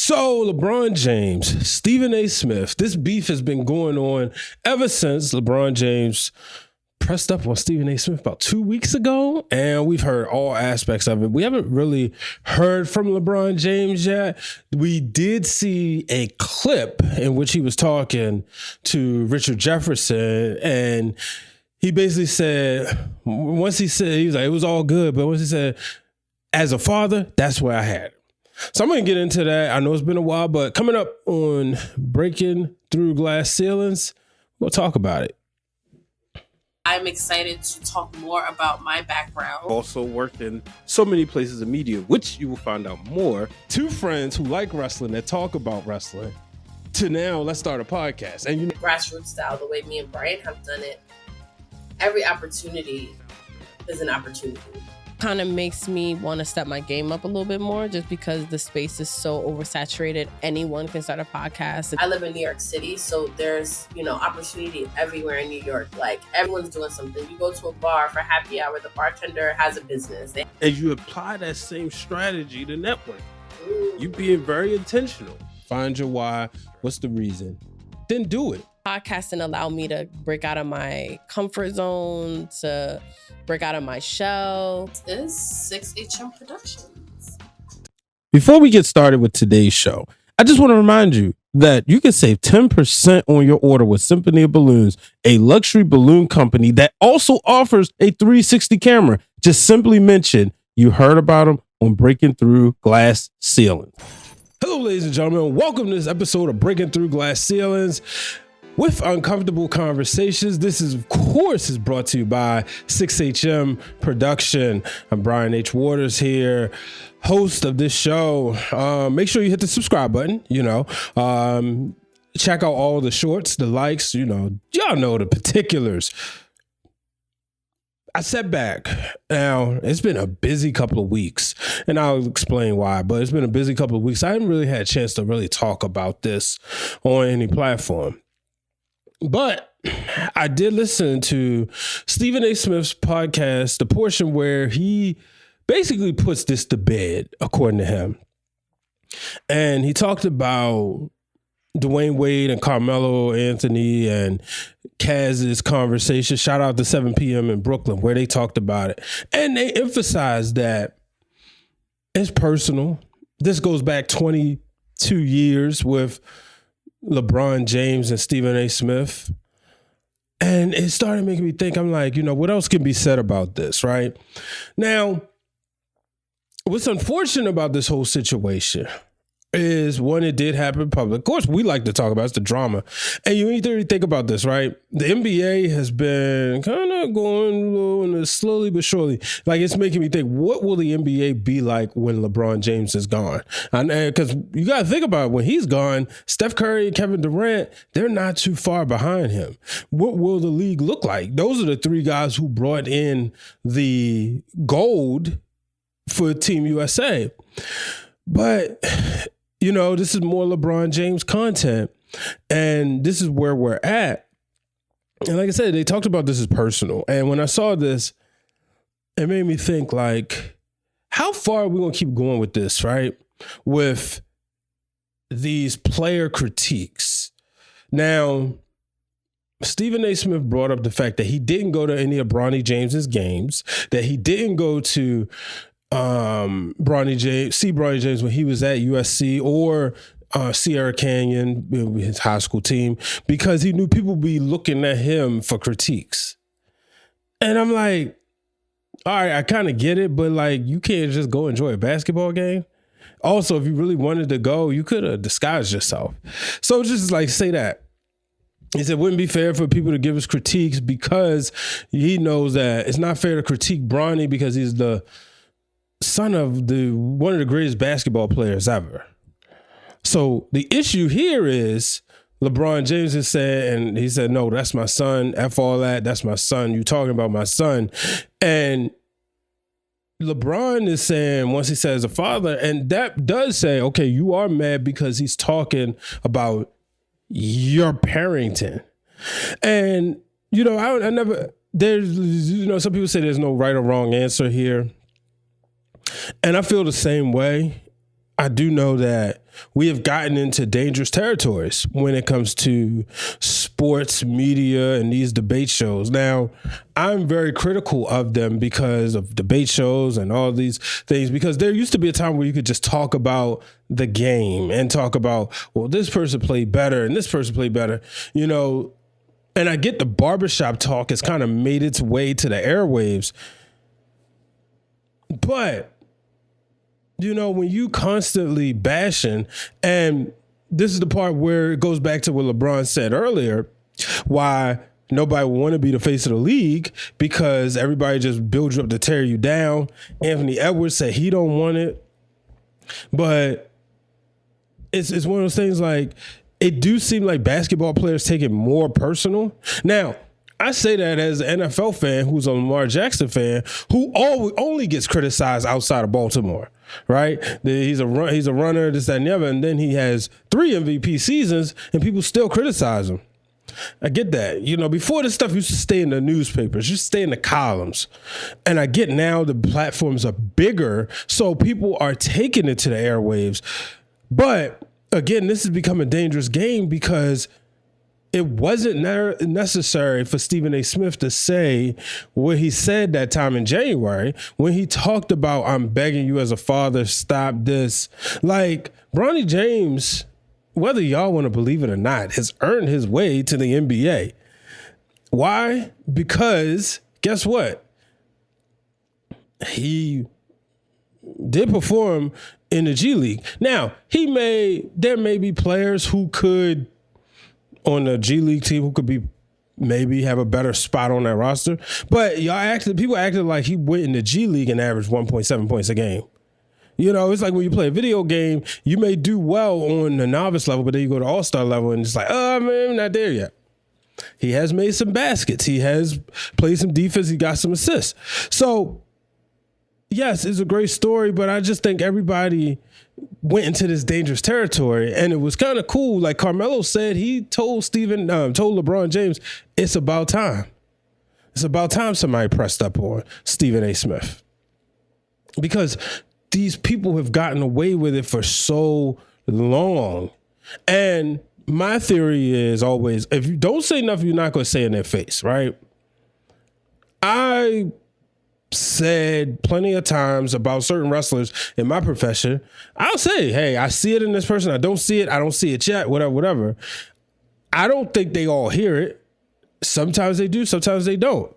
So LeBron James, Stephen A. Smith, this beef has been going on ever since LeBron James pressed up on Stephen A. Smith about 2 weeks ago, and we've heard all aspects of it. We haven't really heard from LeBron James yet. We did see a clip in which he was talking to Richard Jefferson, and he basically said, he was like, it was all good, but once he said, as a father, that's where I had it. So I'm going to get into that. I know it's been a while, but coming up on Breaking Through Glass Ceilings, we'll talk about it. I'm excited to talk more about my background. Also worked in so many places of media, which you will find out more. Two friends who like wrestling that talk about wrestling to now let's start a podcast. And Grassroots style, the way me and Brian have done it, every opportunity is an opportunity. Kind of makes me want to step my game up a little bit more just because the space is so oversaturated. Anyone can start a podcast. I live in New York City, so there's, opportunity everywhere in New York. Like, everyone's doing something. You go to a bar for happy hour, the bartender has a business. And you apply that same strategy to network. You being very intentional. Find your why. What's the reason? Then do it. Podcasting allowed me to break out of my comfort zone, to break out of my shell. This is 6HM Productions. Before we get started with today's show, I just want to remind you that you can save 10% on your order with Symphony of Balloons, a luxury balloon company that also offers a 360 camera. Just simply mention you heard about them on Breaking Through Glass Ceilings. Hello, ladies and gentlemen. Welcome to this episode of Breaking Through Glass Ceilings with Uncomfortable Conversations. This is, of course, is brought to you by 6HM Production. I'm Brian H. Waters here, host of this show. Make sure you hit the subscribe button, check out all the shorts, the likes, y'all know the particulars. I sat back. Now, it's been a busy couple of weeks, and I'll explain why, but it's been a busy couple of weeks. I haven't really had a chance to really talk about this on any platform. But I did listen to Stephen A. Smith's podcast, the portion where he basically puts this to bed, according to him. And he talked about Dwayne Wade and Carmelo Anthony and Kaz's conversation. Shout out to 7 p.m. in Brooklyn, where they talked about it. And they emphasized that it's personal. This goes back 22 years with LeBron James and Stephen A. Smith. And it started making me think, I'm like, what else can be said about this, right? Now, what's unfortunate about this whole situation is, one, it did happen in public. Of course, we like to talk about it's the drama. And you need to really think about this, right? The NBA has been kind of going slowly but surely. Like, it's making me think, what will the NBA be like when LeBron James is gone? And because you got to think about it, when he's gone, Steph Curry and Kevin Durant, they're not too far behind him. What will the league look like? Those are the three guys who brought in the gold for Team USA. But this is more LeBron James content, and this is where we're at. And like I said, they talked about this as personal. And when I saw this, it made me think, like, how far are we going to keep going with this, right? With these player critiques. Now, Stephen A. Smith brought up the fact that he didn't go to any of Bronny James's games, that he didn't go to Bronny James when he was at USC or Sierra Canyon, his high school team, because he knew people would be looking at him for critiques. And I'm like, all right, I kind of get it, but like, you can't just go enjoy a basketball game. Also, if you really wanted to go, you could have disguised yourself. So just like say that. He said it wouldn't be fair for people to give us critiques because he knows that it's not fair to critique Bronny because he's the son of one of the greatest basketball players ever. So the issue here is LeBron James has said, and he said, no, that's my son. F all that. That's my son. You talking about my son. And LeBron is saying, once he says a father, and that does say, okay, you are mad because he's talking about your parenting. And, I never, there's, some people say there's no right or wrong answer here. And I feel the same way. I do know that we have gotten into dangerous territories when it comes to sports media and these debate shows. Now, I'm very critical of them because of debate shows and all these things, because there used to be a time where you could just talk about the game and talk about, well, this person played better and this person played better, you know, and I get the barbershop talk has kind of made its way to the airwaves. But you know, when you constantly bashing, and this is the part where it goes back to what LeBron said earlier, why nobody would want to be the face of the league, because everybody just builds you up to tear you down. Anthony Edwards said he don't want it. But it's one of those things, like, it do seem like basketball players take it more personal. Now, I say that as an NFL fan who's a Lamar Jackson fan who only gets criticized outside of Baltimore, right? He's a runner, this, that, and the other, and then he has 3 MVP seasons and people still criticize him. I get that. You know, before this stuff used to stay in the newspapers, used to stay in the columns. And I get now the platforms are bigger, so people are taking it to the airwaves. But again, this has become a dangerous game because it wasn't necessary for Stephen A. Smith to say what he said that time in January when he talked about, I'm begging you as a father, stop this. Like, Bronny James, whether y'all want to believe it or not, has earned his way to the NBA. Why? Because guess what? He did perform in the G League. Now, there may be players who could, on the G League team, who could be maybe have a better spot on that roster. But people acted like he went in the G League and averaged 1.7 points a game. You know, it's like when you play a video game, you may do well on the novice level, but then you go to all-star level and it's like, oh, man, I'm not there yet. He has made some baskets. He has played some defense. He got some assists. So, yes, it's a great story, but I just think everybody went into this dangerous territory, and it was kind of cool. Like Carmelo said, he told LeBron James, it's about time. It's about time somebody pressed up on Stephen A. Smith. Because these people have gotten away with it for so long. And my theory is always, if you don't say nothing, you're not going to say in their face, right? I said plenty of times about certain wrestlers in my profession, I'll say, hey, I see it in this person. I don't see it yet, whatever. I don't think they all hear it. Sometimes they do, sometimes they don't.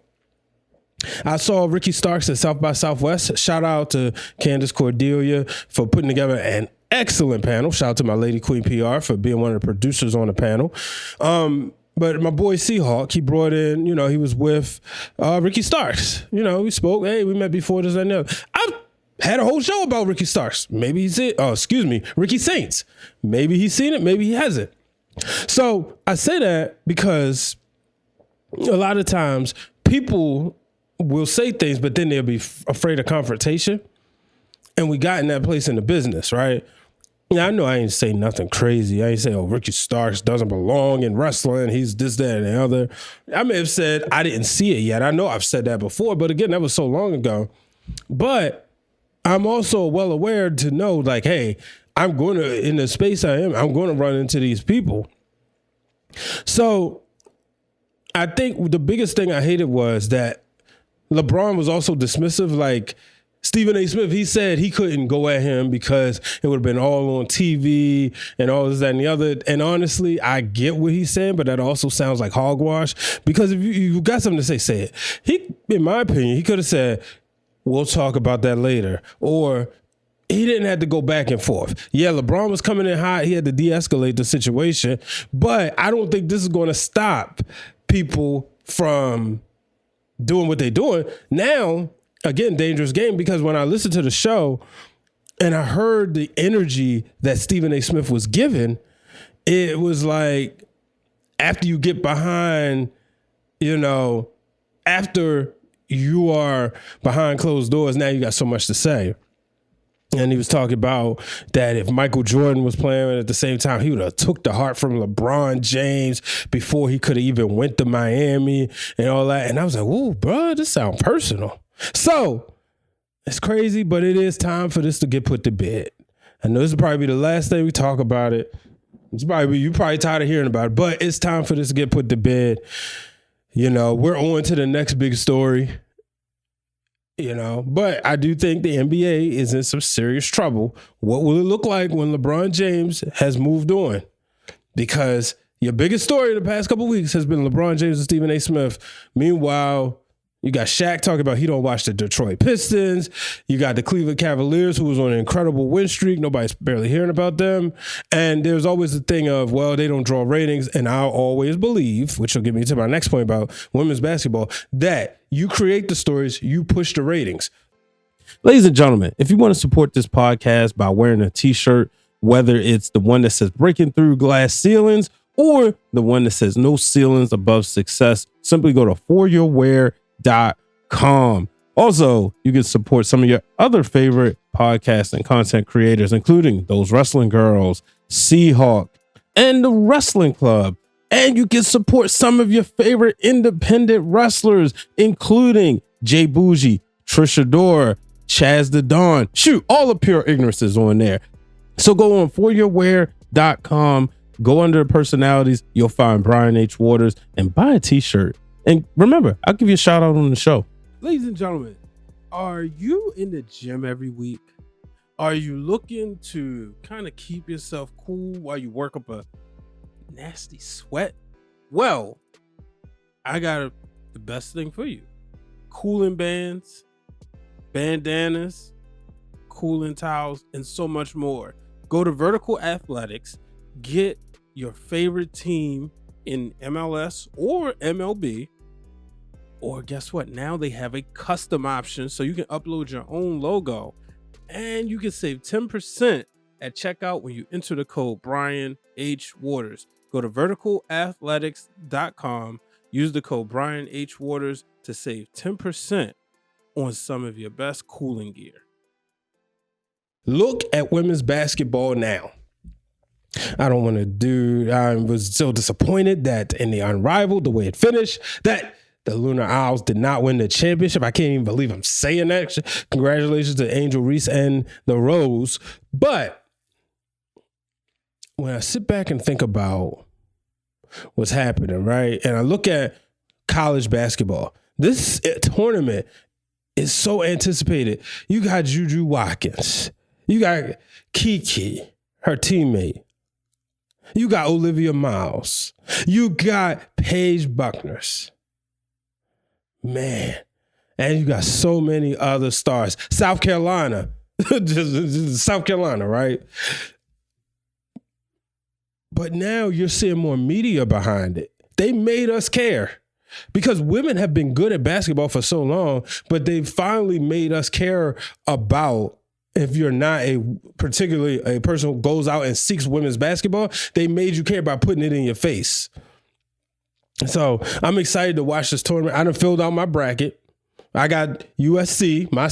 I saw Ricky Starks at South by Southwest. Shout out to Candace Cordelia for putting together an excellent panel. Shout out to my lady Queen PR for being one of the producers on the panel. But my boy Seahawk, he brought in, you know, he was with Ricky Starks. You know, we spoke. Hey, we met before this and that. I've had a whole show about Ricky Starks. Maybe he's it. Oh, excuse me, Ricky Saints. Maybe he's seen it. Maybe he hasn't. So I say that because a lot of times people will say things, but then they'll be afraid of confrontation. And we got in that place in the business, right? Yeah, I know I ain't say nothing crazy. I ain't say, oh, Ricky Starks doesn't belong in wrestling. He's this, that, and the other. I may have said I didn't see it yet. I know I've said that before, but again, that was so long ago. But I'm also well aware to know, like, hey, I'm going to, in the space I am, I'm going to run into these people. So I think the biggest thing I hated was that LeBron was also dismissive. Like, Stephen A. Smith, he said he couldn't go at him because it would have been all on TV and all this, that, and the other. And honestly, I get what he's saying, but that also sounds like hogwash. Because if you got something to say it. He, in my opinion, he could have said, we'll talk about that later. Or he didn't have to go back and forth. Yeah, LeBron was coming in hot. He had to de-escalate the situation. But I don't think this is going to stop people from doing what they're doing. Now, again, dangerous game, because when I listened to the show and I heard the energy that Stephen A. Smith was given, it was like, after you get behind, you know, after you are behind closed doors, now you got so much to say. And he was talking about that if Michael Jordan was playing at the same time, he would have took the heart from LeBron James before he could have even went to Miami and all that. And I was like, ooh, bro, this sounds personal. So it's crazy, but it is time for this to get put to bed. I know this will probably be the last thing we talk about it. You're probably tired of hearing about it, but it's time for this to get put to bed. We're on to the next big story. But I do think the NBA is in some serious trouble. What will it look like when LeBron James has moved on? Because your biggest story in the past couple of weeks has been LeBron James and Stephen A. Smith. Meanwhile, you got Shaq talking about he don't watch the Detroit Pistons. You got the Cleveland Cavaliers, who was on an incredible win streak. Nobody's barely hearing about them. And there's always the thing of, well, they don't draw ratings. And I'll always believe, which will get me to my next point about women's basketball, that you create the stories, you push the ratings. Ladies and gentlemen, if you want to support this podcast by wearing a t-shirt, whether it's the one that says breaking through glass ceilings or the one that says no ceilings above success, simply go to foryourwear.com. Also, you can support some of your other favorite podcasts and content creators, including Those Wrestling Girls, Seahawk, and the Wrestling Club. And you can support some of your favorite independent wrestlers, including Jay Bougie, Trisha Dora, Chaz the Don. Shoot, all the Pure Ignorance is on there. So go on foryourwear.com, go under personalities, you'll find Brian H. Waters, and buy a t-shirt. And remember, I'll give you a shout out on the show. Ladies and gentlemen, are you in the gym every week? Are you looking to kind of keep yourself cool while you work up a nasty sweat? Well, I got the best thing for you. Cooling bands, bandanas, cooling towels, and so much more. Go to Vertical Athletics, get your favorite team in MLS or MLB, or guess what? Now they have a custom option so you can upload your own logo and you can save 10% at checkout when you enter the code Brian H. Waters. Go to verticalathletics.com, use the code Brian H. Waters to save 10% on some of your best cooling gear. Look at women's basketball now. I was so disappointed that in the Unrivaled, the way it finished, that the Lunar Owls did not win the championship. I can't even believe I'm saying that. Congratulations to Angel Reese and the Rose. But when I sit back and think about what's happening, right? And I look at college basketball, this tournament is so anticipated. You got Juju Watkins. You got Kiki, her teammate. You got Olivia Miles. You got Paige Buckners. Man. And you got so many other stars. South Carolina. just South Carolina, right? But now you're seeing more media behind it. They made us care. Because women have been good at basketball for so long, but they finally made us care about, if you're not particularly a person who goes out and seeks women's basketball, they made you care by putting it in your face. So I'm excited to watch this tournament. I done filled out my bracket. I got USC, my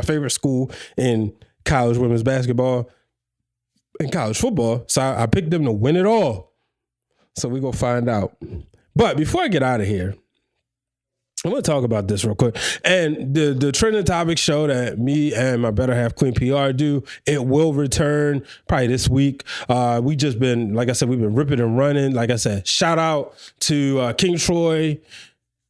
favorite school in college women's basketball and college football. So I picked them to win it all. So we're going to find out. But before I get out of here, I want to talk about this real quick. And the trending topic show that me and my better half Queen PR do, it will return probably this week. We just been, like I said, we've been ripping and running. Like I said, shout out to King Troy,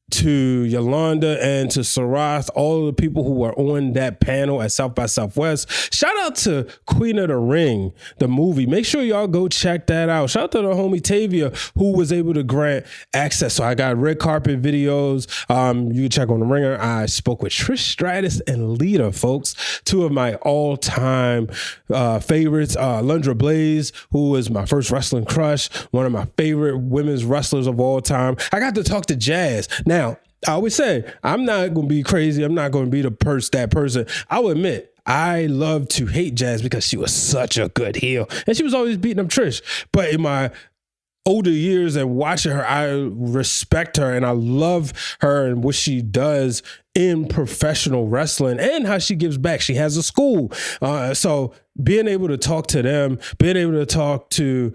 to Yolanda, and to Sarath, all of the people who were on that panel at South by Southwest. Shout out to Queen of the Ring, the movie. Make sure y'all go check that out. Shout out to the homie Tavia, who was able to grant access. So I got red carpet videos. You can check on The Ringer. I spoke with Trish Stratus and Lita, folks, two of my all-time favorites. Lundra Blaze, who was my first wrestling crush, one of my favorite women's wrestlers of all time. I got to talk to Jazz. Now, I always say, I'm not going to be crazy. I'm not going to be that person. I will admit, I love to hate Jazz because she was such a good heel. And she was always beating up Trish. But in my older years and watching her, I respect her and I love her and what she does in professional wrestling and how she gives back. She has a school. So being able to talk to them, being able to talk to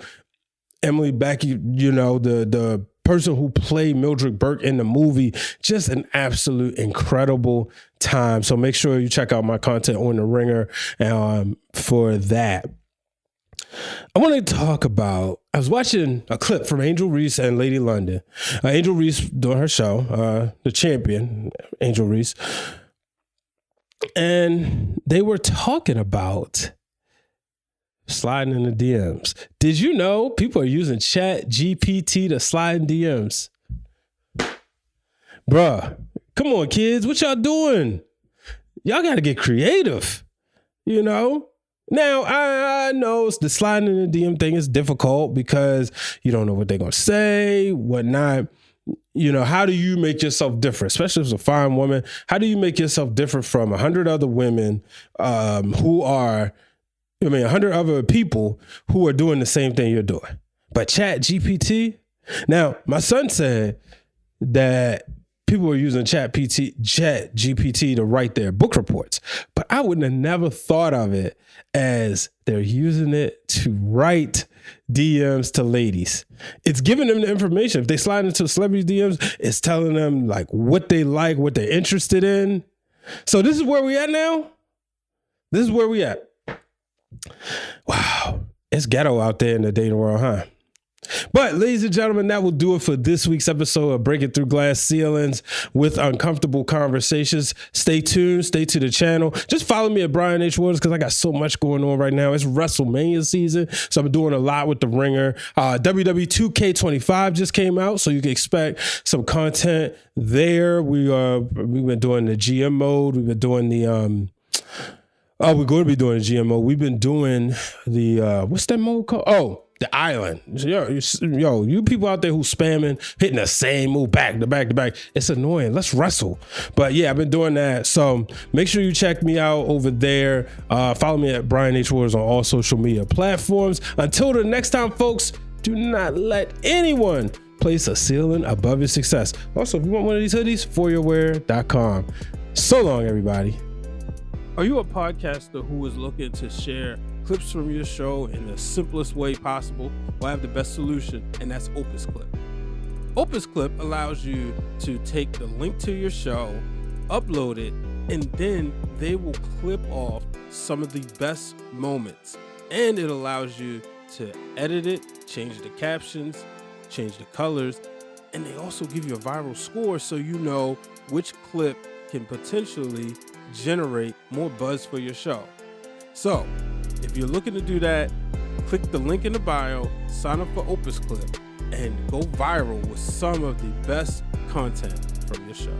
Emily Becky, the person who played Mildred Burke in the movie. Just an absolute incredible time. So make sure you check out my content on The Ringer for that. I want to talk about, I was watching a clip from Angel Reese and Lady London. Angel Reese doing her show, the champion, Angel Reese. And they were talking about sliding in the DMs. Did you know people are using ChatGPT to slide in DMs? Bruh, come on, kids. What y'all doing? Y'all got to get creative, you know? Now, I know the sliding in the DM thing is difficult because you don't know what they're going to say, whatnot. You know, how do you make yourself different, especially if it's a fine woman? How do you make yourself different from 100 other women 100 other people who are doing the same thing you're doing? But ChatGPT? Now, my son said that people are using ChatGPT to write their book reports, but I would have never thought of it as they're using it to write DMs to ladies. It's giving them the information. If they slide into celebrity DMs, it's telling them like what they like, what they're interested in. So this is where we at now. This is where we at. Wow. It's ghetto out there in the dating world, huh? But ladies and gentlemen, that will do it for this week's episode of Breaking Through Glass Ceilings with Uncomfortable Conversations. Stay tuned. Stay to the channel. Just follow me at Brian H. Waters because I got so much going on right now. It's WrestleMania season, so I'm doing a lot with The Ringer. WWE 2K25 just came out, so you can expect some content there. We've been doing the GM mode. We've been doing the we're going to be doing the GM mode. We've been doing the what's that mode called? Oh, the Island. Yo, you people out there who spamming, hitting the same move back to back to back. It's annoying. Let's wrestle. But yeah, I've been doing that. So make sure you check me out over there. Follow me at Brian H. Waters on all social media platforms. Until the next time, folks, do not let anyone place a ceiling above your success. Also, if you want one of these hoodies, foryourwear.com. So long, everybody. Are you a podcaster who is looking to share clips from your show in the simplest way possible? Well, I have the best solution, and that's Opus Clip. Opus Clip allows you to take the link to your show, upload it, and then they will clip off some of the best moments. And it allows you to edit it, change the captions, change the colors, and they also give you a viral score so you know which clip can potentially generate more buzz for your show. So, if you're looking to do that, click the link in the bio, sign up for Opus Clip, and go viral with some of the best content from your show.